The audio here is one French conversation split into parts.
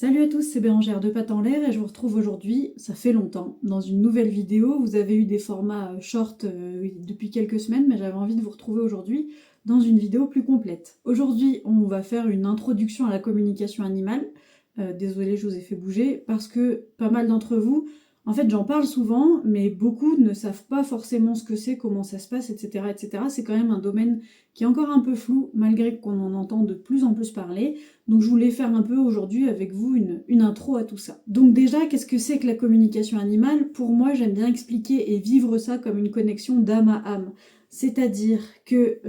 Salut à tous, c'est Bérangère de Pattes en l'air et je vous retrouve aujourd'hui, ça fait longtemps, dans une nouvelle vidéo. Vous avez eu des formats short depuis quelques semaines, mais j'avais envie de vous retrouver aujourd'hui dans une vidéo plus complète. Aujourd'hui, on va faire une introduction à la communication animale. Désolée, je vous ai fait bouger, parce que pas mal d'entre vous, en fait j'en parle souvent, mais beaucoup ne savent pas forcément ce que c'est, comment ça se passe, etc. etc. C'est quand même un domaine qui est encore un peu flou, malgré qu'on en entend de plus en plus parler. Donc je voulais faire un peu aujourd'hui avec vous une intro à tout ça. Donc déjà, qu'est-ce que c'est que la communication animale? Pour moi, j'aime bien expliquer et vivre ça comme une connexion d'âme à âme. C'est-à-dire que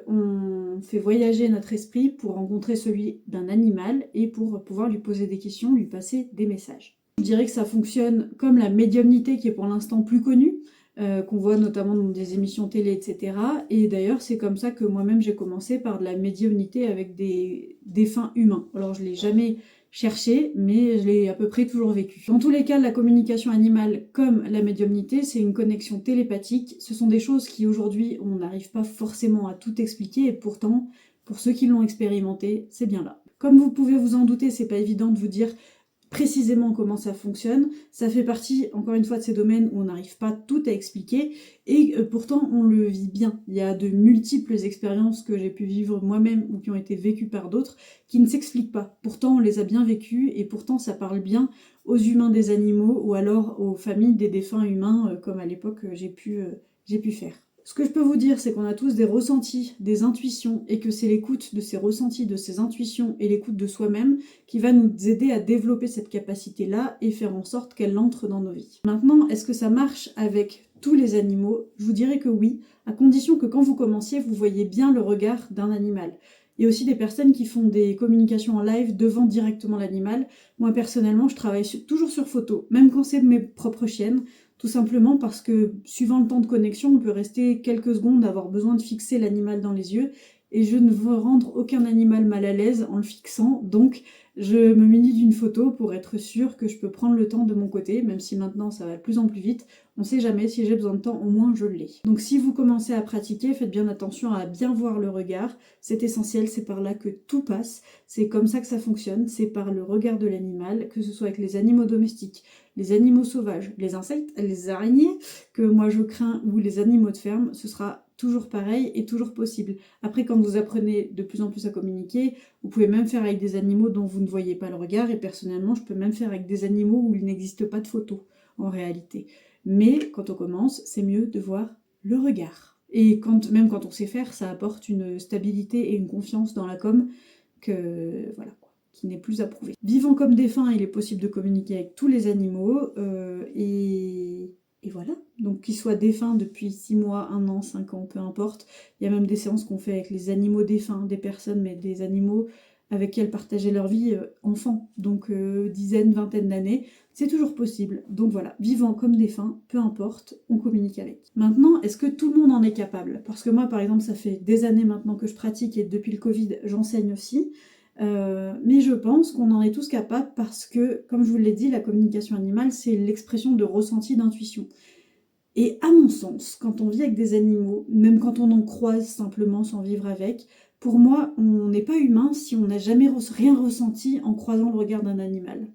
on fait voyager notre esprit pour rencontrer celui d'un animal et pour pouvoir lui poser des questions, lui passer des messages. Je dirais que ça fonctionne comme la médiumnité qui est pour l'instant plus connue, qu'on voit notamment dans des émissions télé, etc. Et d'ailleurs, c'est comme ça que moi-même j'ai commencé par de la médiumnité avec des défunts humains. Alors je l'ai jamais cherché, mais je l'ai à peu près toujours vécu. Dans tous les cas, la communication animale comme la médiumnité, c'est une connexion télépathique. Ce sont des choses qui aujourd'hui, on n'arrive pas forcément à tout expliquer, et pourtant, pour ceux qui l'ont expérimenté, c'est bien là. Comme vous pouvez vous en douter, c'est pas évident de vous dire précisément comment ça fonctionne. Ça fait partie, encore une fois, de ces domaines où on n'arrive pas tout à expliquer, et pourtant on le vit bien. Il y a de multiples expériences que j'ai pu vivre moi-même ou qui ont été vécues par d'autres qui ne s'expliquent pas. Pourtant on les a bien vécues, et pourtant ça parle bien aux humains des animaux, ou alors aux familles des défunts humains, comme à l'époque j'ai pu faire. Ce que je peux vous dire, c'est qu'on a tous des ressentis, des intuitions, et que c'est l'écoute de ces ressentis, de ces intuitions, et l'écoute de soi-même qui va nous aider à développer cette capacité-là et faire en sorte qu'elle entre dans nos vies. Maintenant, est-ce que ça marche avec tous les animaux? Je vous dirais que oui, à condition que quand vous commenciez, vous voyez bien le regard d'un animal. Il y a aussi des personnes qui font des communications en live devant directement l'animal. Moi, personnellement, je travaille toujours sur photo, même quand c'est mes propres chiennes, tout simplement parce que, suivant le temps de connexion, on peut rester quelques secondes, avoir besoin de fixer l'animal dans les yeux, et je ne veux rendre aucun animal mal à l'aise en le fixant, donc je me munis d'une photo pour être sûre que je peux prendre le temps de mon côté, même si maintenant ça va de plus en plus vite. On sait jamais, si j'ai besoin de temps, au moins je l'ai. Donc si vous commencez à pratiquer, faites bien attention à bien voir le regard. C'est essentiel, c'est par là que tout passe. C'est comme ça que ça fonctionne, c'est par le regard de l'animal, que ce soit avec les animaux domestiques, les animaux sauvages, les insectes, les araignées, que moi je crains, ou les animaux de ferme, ce sera toujours pareil et toujours possible. Après, quand vous apprenez de plus en plus à communiquer, vous pouvez même faire avec des animaux dont vous ne voyez pas le regard, et personnellement, je peux même faire avec des animaux où il n'existe pas de photo, en réalité. Mais quand on commence, c'est mieux de voir le regard. Et même quand on sait faire, ça apporte une stabilité et une confiance dans la com que, voilà, qui n'est plus à prouver. Vivant comme défunt, il est possible de communiquer avec tous les animaux, et voilà. Donc qu'ils soient défunts depuis 6 mois, 1 an, 5 ans, peu importe. Il y a même des séances qu'on fait avec les animaux défunts, des personnes, mais des animaux avec qui elles partageaient leur vie enfant, donc dizaines, vingtaine d'années. C'est toujours possible. Donc voilà, vivant comme défunt, peu importe, on communique avec. Maintenant, est-ce que tout le monde en est capable? Parce que moi, par exemple, ça fait des années maintenant que je pratique, et depuis le Covid, j'enseigne aussi. Mais je pense qu'on en est tous capables parce que, comme je vous l'ai dit, la communication animale, c'est l'expression de ressenti, d'intuition. Et à mon sens, quand on vit avec des animaux, même quand on en croise simplement sans vivre avec, pour moi, on n'est pas humain si on n'a jamais rien ressenti en croisant le regard d'un animal.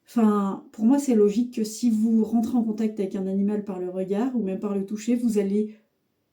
Enfin, pour moi, c'est logique que si vous rentrez en contact avec un animal par le regard ou même par le toucher, vous allez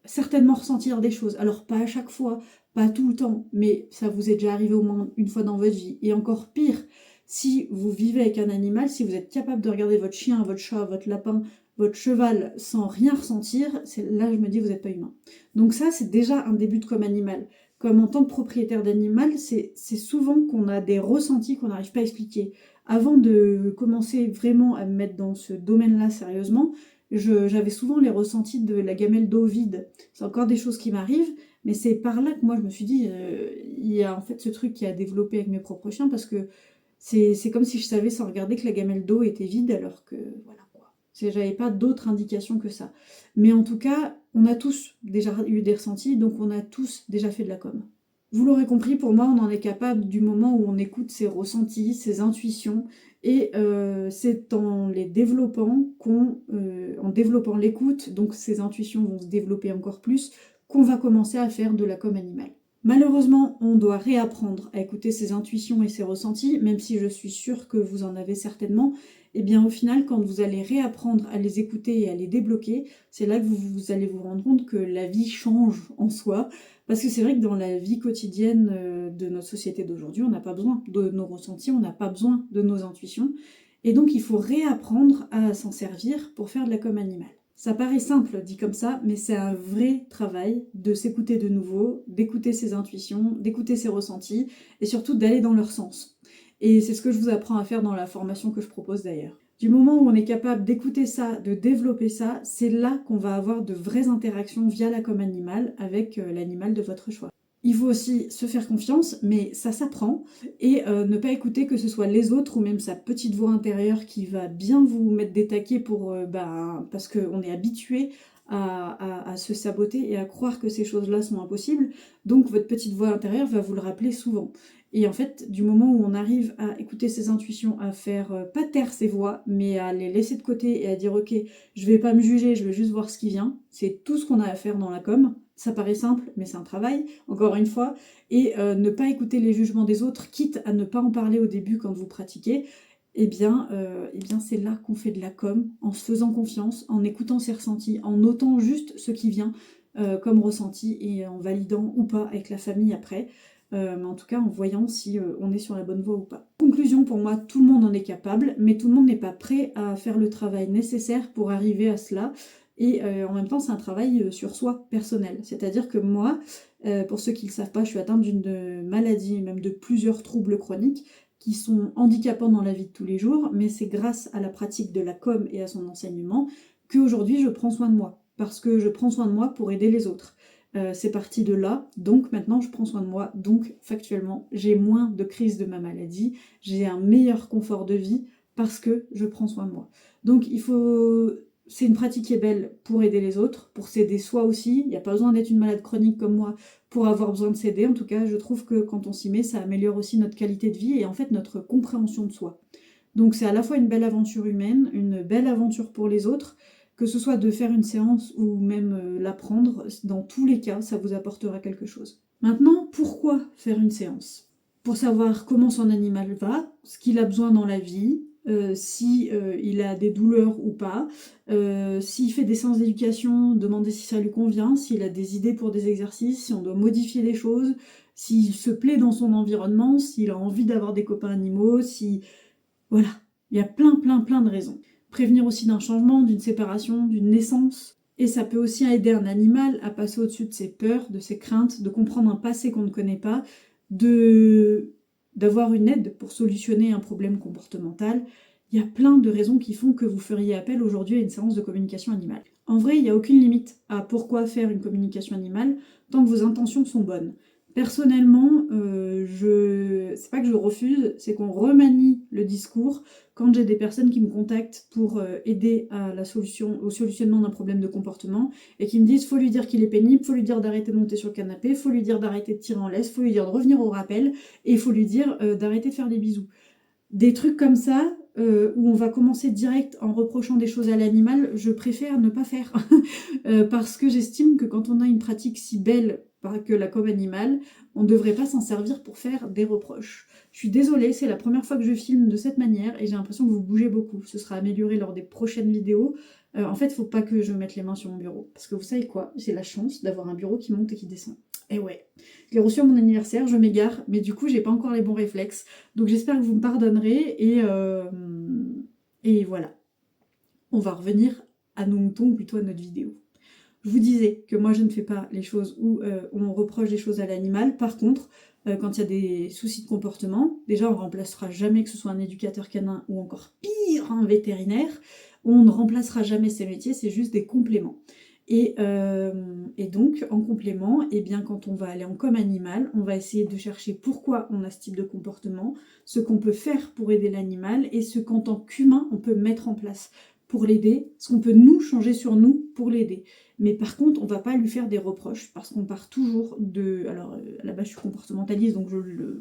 certainement ressentir des choses. Alors pas à chaque fois, pas tout le temps, mais ça vous est déjà arrivé au moins une fois dans votre vie. Et encore pire, si vous vivez avec un animal, si vous êtes capable de regarder votre chien, votre chat, votre lapin, votre cheval sans rien ressentir, là je me dis vous n'êtes pas humain. Donc ça c'est déjà un début de comme animal. Comme en tant que propriétaire d'animal, c'est souvent qu'on a des ressentis qu'on n'arrive pas à expliquer. Avant de commencer vraiment à me mettre dans ce domaine-là sérieusement, j'avais souvent les ressentis de la gamelle d'eau vide. C'est encore des choses qui m'arrivent, mais c'est par là que moi je me suis dit, il y a en fait ce truc qui a développé avec mes propres chiens, parce que c'est comme si je savais sans regarder que la gamelle d'eau était vide, alors que voilà quoi. J'avais pas d'autre indication que ça. Mais en tout cas, on a tous déjà eu des ressentis, donc on a tous déjà fait de la com. Vous l'aurez compris, pour moi, on en est capable du moment où on écoute ses ressentis, ses intuitions, et c'est en les développant en développant l'écoute, donc ces intuitions vont se développer encore plus, qu'on va commencer à faire de la com animale. Malheureusement, on doit réapprendre à écouter ses intuitions et ses ressentis, même si je suis sûre que vous en avez certainement. Et bien au final, quand vous allez réapprendre à les écouter et à les débloquer, c'est là que vous allez vous rendre compte que la vie change en soi. Parce que c'est vrai que dans la vie quotidienne de notre société d'aujourd'hui, on n'a pas besoin de nos ressentis, on n'a pas besoin de nos intuitions. Et donc il faut réapprendre à s'en servir pour faire de la com animale. Ça paraît simple dit comme ça, mais c'est un vrai travail de s'écouter de nouveau, d'écouter ses intuitions, d'écouter ses ressentis, et surtout d'aller dans leur sens. Et c'est ce que je vous apprends à faire dans la formation que je propose d'ailleurs. Du moment où on est capable d'écouter ça, de développer ça, c'est là qu'on va avoir de vraies interactions via la com animale avec l'animal de votre choix. Il faut aussi se faire confiance, mais ça s'apprend, et ne pas écouter que ce soit les autres ou même sa petite voix intérieure qui va bien vous mettre des taquets parce qu'on est habitué à se saboter et à croire que ces choses-là sont impossibles, donc votre petite voix intérieure va vous le rappeler souvent. Et en fait, du moment où on arrive à écouter ses intuitions, à faire pas taire ses voix, mais à les laisser de côté et à dire ok, je vais pas me juger, je vais juste voir ce qui vient, c'est tout ce qu'on a à faire dans la com. Ça paraît simple, mais c'est un travail, encore une fois, et ne pas écouter les jugements des autres, quitte à ne pas en parler au début quand vous pratiquez, eh bien c'est là qu'on fait de la com, en se faisant confiance, en écoutant ses ressentis, en notant juste ce qui vient comme ressenti et en validant ou pas avec la famille après, mais en tout cas en voyant si on est sur la bonne voie ou pas. Conclusion, pour moi, tout le monde en est capable, mais tout le monde n'est pas prêt à faire le travail nécessaire pour arriver à cela. Et en même temps, c'est un travail sur soi, personnel. C'est-à-dire que moi, pour ceux qui ne le savent pas, je suis atteinte d'une maladie, même de plusieurs troubles chroniques, qui sont handicapants dans la vie de tous les jours, mais c'est grâce à la pratique de la com et à son enseignement qu'aujourd'hui je prends soin de moi. Parce que je prends soin de moi pour aider les autres. C'est parti de là, donc maintenant je prends soin de moi, donc factuellement j'ai moins de crises de ma maladie, j'ai un meilleur confort de vie parce que je prends soin de moi. Donc c'est une pratique qui est belle pour aider les autres, pour s'aider soi aussi. Il n'y a pas besoin d'être une malade chronique comme moi pour avoir besoin de s'aider. En tout cas, je trouve que quand on s'y met, ça améliore aussi notre qualité de vie et en fait notre compréhension de soi. Donc c'est à la fois une belle aventure humaine, une belle aventure pour les autres, que ce soit de faire une séance ou même l'apprendre, dans tous les cas, ça vous apportera quelque chose. Maintenant, pourquoi faire une séance? Pour savoir comment son animal va, ce qu'il a besoin dans la vie, si il a des douleurs ou pas, s'il fait des séances d'éducation, demander si ça lui convient, s'il a des idées pour des exercices, si on doit modifier des choses, s'il se plaît dans son environnement, s'il a envie d'avoir des copains animaux, si... Voilà, il y a plein de raisons. Prévenir aussi d'un changement, d'une séparation, d'une naissance. Et ça peut aussi aider un animal à passer au-dessus de ses peurs, de ses craintes, de comprendre un passé qu'on ne connaît pas, d'avoir une aide pour solutionner un problème comportemental. Il y a plein de raisons qui font que vous feriez appel aujourd'hui à une séance de communication animale. En vrai, il n'y a aucune limite à pourquoi faire une communication animale tant que vos intentions sont bonnes. Personnellement, c'est pas que je refuse, c'est qu'on remanie le discours quand j'ai des personnes qui me contactent pour aider à au solutionnement d'un problème de comportement et qui me disent faut lui dire qu'il est pénible, faut lui dire d'arrêter de monter sur le canapé, faut lui dire d'arrêter de tirer en laisse, faut lui dire de revenir au rappel et il faut lui dire d'arrêter de faire des bisous. Des trucs comme ça, où on va commencer direct en reprochant des choses à l'animal, je préfère ne pas faire. Parce que j'estime que quand on a une pratique si belle que la com animale, on ne devrait pas s'en servir pour faire des reproches. Je suis désolée, c'est la première fois que je filme de cette manière et j'ai l'impression que vous bougez beaucoup. Ce sera amélioré lors des prochaines vidéos. En fait, il ne faut pas que je mette les mains sur mon bureau. Parce que vous savez quoi? J'ai la chance d'avoir un bureau qui monte et qui descend. Et ouais, je l'ai reçu à mon anniversaire, je m'égare, mais du coup, j'ai pas encore les bons réflexes. Donc j'espère que vous me pardonnerez et voilà. On va revenir à nos moutons, ou plutôt à notre vidéo. Je vous disais que moi je ne fais pas les choses où on reproche des choses à l'animal. Par contre, quand il y a des soucis de comportement, déjà on ne remplacera jamais, que ce soit un éducateur canin ou encore pire un vétérinaire, on ne remplacera jamais ces métiers, c'est juste des compléments. Et donc, en complément, eh bien, quand on va aller en com animal, on va essayer de chercher pourquoi on a ce type de comportement, ce qu'on peut faire pour aider l'animal et ce qu'en tant qu'humain, on peut mettre en place pour l'aider, ce qu'on peut nous changer sur nous pour l'aider. Mais par contre, on ne va pas lui faire des reproches parce qu'on part toujours de... Alors, à la base, je suis comportementaliste, donc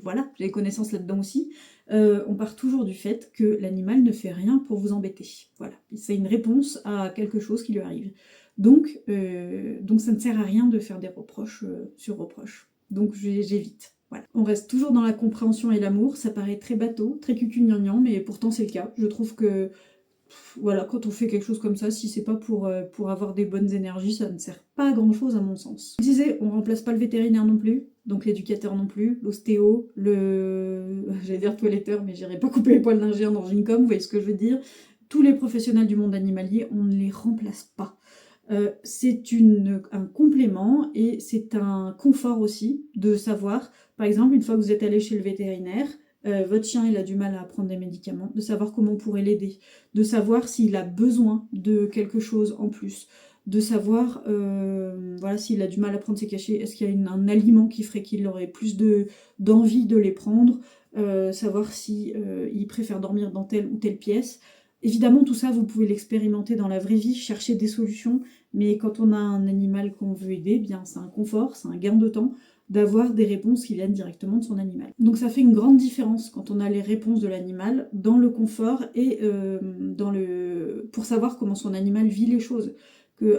voilà, j'ai des connaissances là-dedans aussi. On part toujours du fait que l'animal ne fait rien pour vous embêter. Voilà, c'est une réponse à quelque chose qui lui arrive. Donc ça ne sert à rien de faire des reproches sur reproches. donc j'évite. Voilà. On reste toujours dans la compréhension et l'amour, ça paraît très bateau, très cucugnangnang, mais pourtant c'est le cas. Je trouve que voilà, quand on fait quelque chose comme ça, si c'est pas pour avoir des bonnes énergies, ça ne sert pas à grand chose à mon sens. Je disais, on remplace pas le vétérinaire non plus, donc l'éducateur non plus, l'ostéo, j'allais dire toiletteur, mais j'irai pas couper les poils d'un chien dans une com, vous voyez ce que je veux dire. Tous les professionnels du monde animalier, on ne les remplace pas. C'est un complément et c'est un confort aussi de savoir, par exemple, une fois que vous êtes allé chez le vétérinaire, votre chien il a du mal à prendre des médicaments, de savoir comment on pourrait l'aider, de savoir s'il a besoin de quelque chose en plus, de savoir voilà, s'il a du mal à prendre ses cachets, est-ce qu'il y a un aliment qui ferait qu'il aurait plus d'envie de les prendre, savoir si il préfère dormir dans telle ou telle pièce. Évidemment, tout ça, vous pouvez l'expérimenter dans la vraie vie, chercher des solutions, mais quand on a un animal qu'on veut aider, bien c'est un confort, c'est un gain de temps d'avoir des réponses qui viennent directement de son animal. Donc ça fait une grande différence quand on a les réponses de l'animal dans le confort et pour savoir comment son animal vit les choses.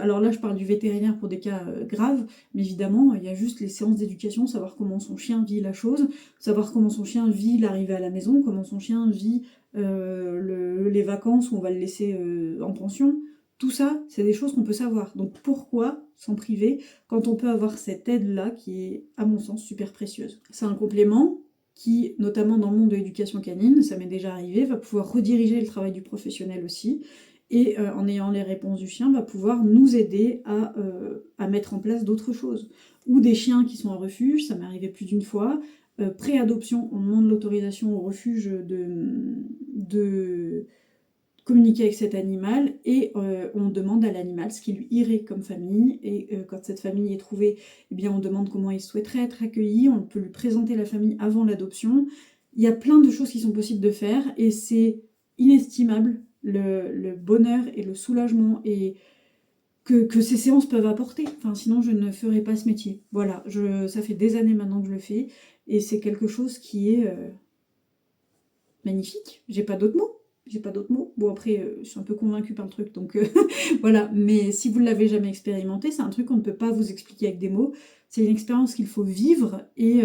Alors là, je parle du vétérinaire pour des cas graves, mais évidemment, il y a juste les séances d'éducation, savoir comment son chien vit la chose, savoir comment son chien vit l'arrivée à la maison, comment son chien vit les vacances où on va le laisser en pension. Tout ça, c'est des choses qu'on peut savoir. Donc pourquoi s'en priver quand on peut avoir cette aide-là qui est, à mon sens, super précieuse. C'est un complément qui, notamment dans le monde de l'éducation canine, ça m'est déjà arrivé, va pouvoir rediriger le travail du professionnel aussi, et en ayant les réponses du chien, va pouvoir nous aider à mettre en place d'autres choses. Ou des chiens qui sont en refuge, ça m'est arrivé plus d'une fois, pré-adoption, on demande l'autorisation au refuge de communiquer avec cet animal et on demande à l'animal ce qui lui irait comme famille et quand cette famille est trouvée, eh bien on demande comment il souhaiterait être accueilli, on peut lui présenter la famille avant l'adoption. Il y a plein de choses qui sont possibles de faire et c'est inestimable le bonheur et le soulagement et que ces séances peuvent apporter. Enfin, sinon je ne ferais pas ce métier. Voilà, ça fait des années maintenant que je le fais et c'est quelque chose qui est magnifique. J'ai pas d'autres mots. J'ai pas d'autres mots. Bon, après, je suis un peu convaincue par le truc, donc voilà. Mais si vous ne l'avez jamais expérimenté, c'est un truc qu'on ne peut pas vous expliquer avec des mots. C'est une expérience qu'il faut vivre et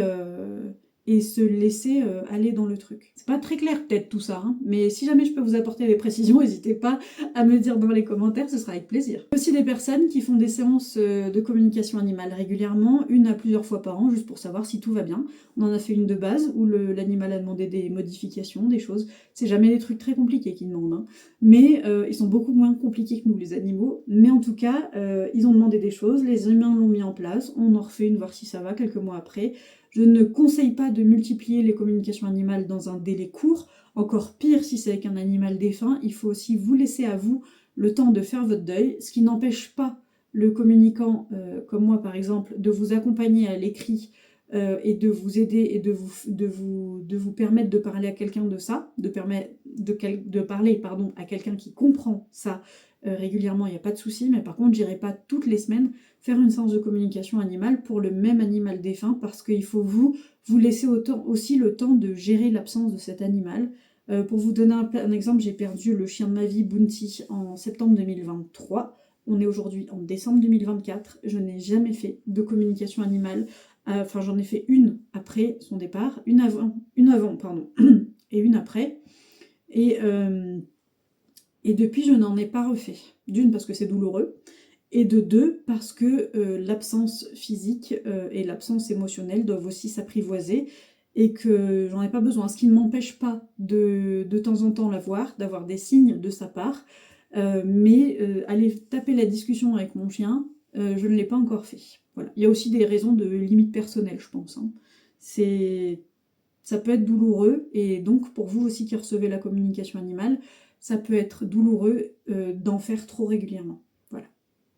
se laisser aller dans le truc. C'est pas très clair peut-être tout ça, hein, mais si jamais je peux vous apporter des précisions, n'hésitez pas à me dire dans les commentaires, ce sera avec plaisir. Il y a aussi des personnes qui font des séances de communication animale régulièrement, une à plusieurs fois par an, juste pour savoir si tout va bien. On en a fait une de base, où l'animal a demandé des modifications, des choses. C'est jamais des trucs très compliqués qu'ils demandent, hein. Mais ils sont beaucoup moins compliqués que nous, les animaux. Mais en tout cas, ils ont demandé des choses, les humains l'ont mis en place, on en refait une, voir si ça va, quelques mois après. Je ne conseille pas de multiplier les communications animales dans un délai court. Encore pire si c'est avec un animal défunt, il faut aussi vous laisser à vous le temps de faire votre deuil, ce qui n'empêche pas le communicant, comme moi par exemple, de vous accompagner à l'écrit et de vous aider et de vous permettre de parler à quelqu'un de ça, de parler à quelqu'un qui comprend ça régulièrement, il n'y a pas de souci, mais par contre, j'irai pas toutes les semaines faire une séance de communication animale pour le même animal défunt parce qu'il faut vous laisser aussi le temps de gérer l'absence de cet animal. Pour vous donner un exemple, j'ai perdu le chien de ma vie, Bounty, en septembre 2023. On est aujourd'hui en décembre 2024. Je n'ai jamais fait de communication animale. Enfin, j'en ai fait une après son départ, une avant, pardon, et une après. Et depuis, je n'en ai pas refait. D'une, parce que c'est douloureux, et de deux, parce que l'absence physique et l'absence émotionnelle doivent aussi s'apprivoiser, et que j'en ai pas besoin. Ce qui ne m'empêche pas de temps en temps la voir, d'avoir des signes de sa part, mais aller taper la discussion avec mon chien, je ne l'ai pas encore fait. Voilà. Il y a aussi des raisons de limite personnelle, je pense, hein. Ça peut être douloureux, et donc pour vous aussi qui recevez la communication animale, ça peut être douloureux d'en faire trop régulièrement. Voilà.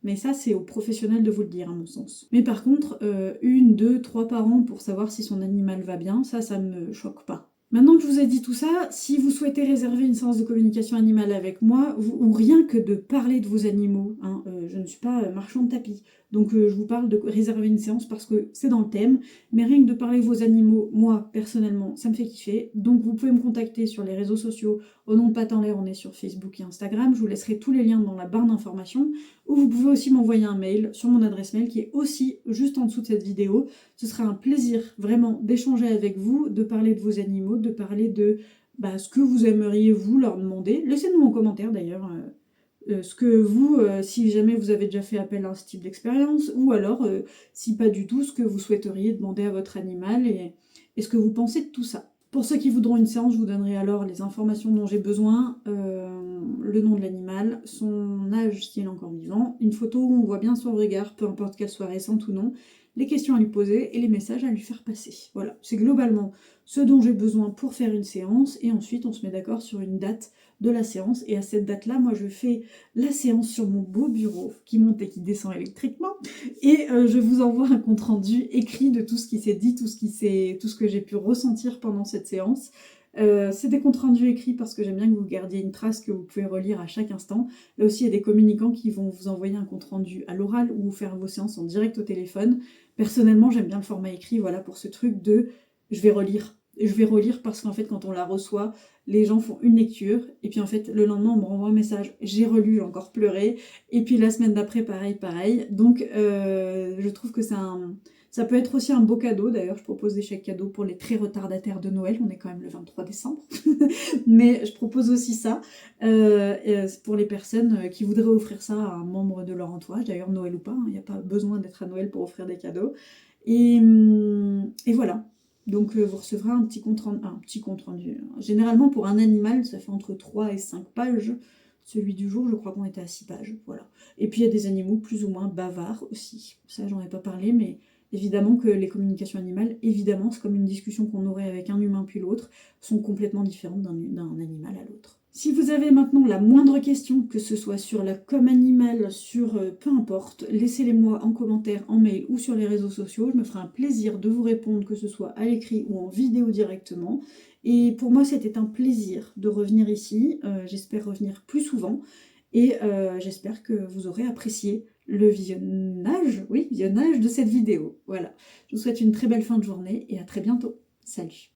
Mais ça, c'est aux professionnels de vous le dire, à mon sens. Mais par contre, 1, 2, 3 par an pour savoir si son animal va bien, ça me choque pas. Maintenant que je vous ai dit tout ça, si vous souhaitez réserver une séance de communication animale avec moi, ou rien que de parler de vos animaux, hein, je ne suis pas marchand de tapis, donc je vous parle de réserver une séance parce que c'est dans le thème, mais rien que de parler de vos animaux, moi, personnellement, ça me fait kiffer. Donc vous pouvez me contacter sur les réseaux sociaux, au nom de Pattes en l'air, on est sur Facebook et Instagram, je vous laisserai tous les liens dans la barre d'informations, ou vous pouvez aussi m'envoyer un mail sur mon adresse mail qui est aussi juste en dessous de cette vidéo. Ce sera un plaisir vraiment d'échanger avec vous, de parler de vos animaux, de parler de ce que vous aimeriez vous leur demander. Laissez-nous en commentaire d'ailleurs ce que vous, si jamais vous avez déjà fait appel à ce type d'expérience, ou alors si pas du tout, ce que vous souhaiteriez demander à votre animal et ce que vous pensez de tout ça. Pour ceux qui voudront une séance, je vous donnerai alors les informations dont j'ai besoin, le nom de l'animal, son âge s'il est encore vivant, une photo où on voit bien son regard, peu importe qu'elle soit récente ou non, les questions à lui poser et les messages à lui faire passer. Voilà, c'est globalement ce dont j'ai besoin pour faire une séance, et ensuite on se met d'accord sur une date de la séance, et à cette date-là, moi je fais la séance sur mon beau bureau qui monte et qui descend électriquement, et je vous envoie un compte-rendu écrit de tout ce qui s'est dit, tout ce que j'ai pu ressentir pendant cette séance. C'est des comptes rendus écrits parce que j'aime bien que vous gardiez une trace que vous pouvez relire à chaque instant. Là aussi, il y a des communicants qui vont vous envoyer un compte rendu à l'oral ou faire vos séances en direct au téléphone. Personnellement, j'aime bien le format écrit, voilà, pour ce truc de je vais relire. Je vais relire parce qu'en fait, quand on la reçoit, les gens font une lecture, et puis en fait, le lendemain, on me renvoie un message, j'ai relu, j'ai encore pleuré, et puis la semaine d'après, pareil. Donc, je trouve que ça peut être aussi un beau cadeau. D'ailleurs, je propose des chèques cadeaux pour les très retardataires de Noël. On est quand même le 23 décembre. Mais je propose aussi ça pour les personnes qui voudraient offrir ça à un membre de leur entourage. D'ailleurs, Noël ou pas, il n'y a pas besoin d'être à Noël pour offrir des cadeaux. Et voilà. Donc vous recevrez un petit compte rendu. Généralement, pour un animal, ça fait entre 3 et 5 pages. Celui du jour, je crois qu'on était à 6 pages. Voilà. Et puis il y a des animaux plus ou moins bavards aussi. Ça, j'en ai pas parlé, mais évidemment que les communications animales, évidemment, c'est comme une discussion qu'on aurait avec un humain puis l'autre, sont complètement différentes d'un animal à l'autre. Si vous avez maintenant la moindre question, que ce soit sur la com animale, sur peu importe, laissez-les-moi en commentaire, en mail ou sur les réseaux sociaux. Je me ferai un plaisir de vous répondre, que ce soit à l'écrit ou en vidéo directement. Et pour moi, c'était un plaisir de revenir ici. J'espère revenir plus souvent. Et j'espère que vous aurez apprécié le visionnage de cette vidéo. Voilà. Je vous souhaite une très belle fin de journée et à très bientôt. Salut!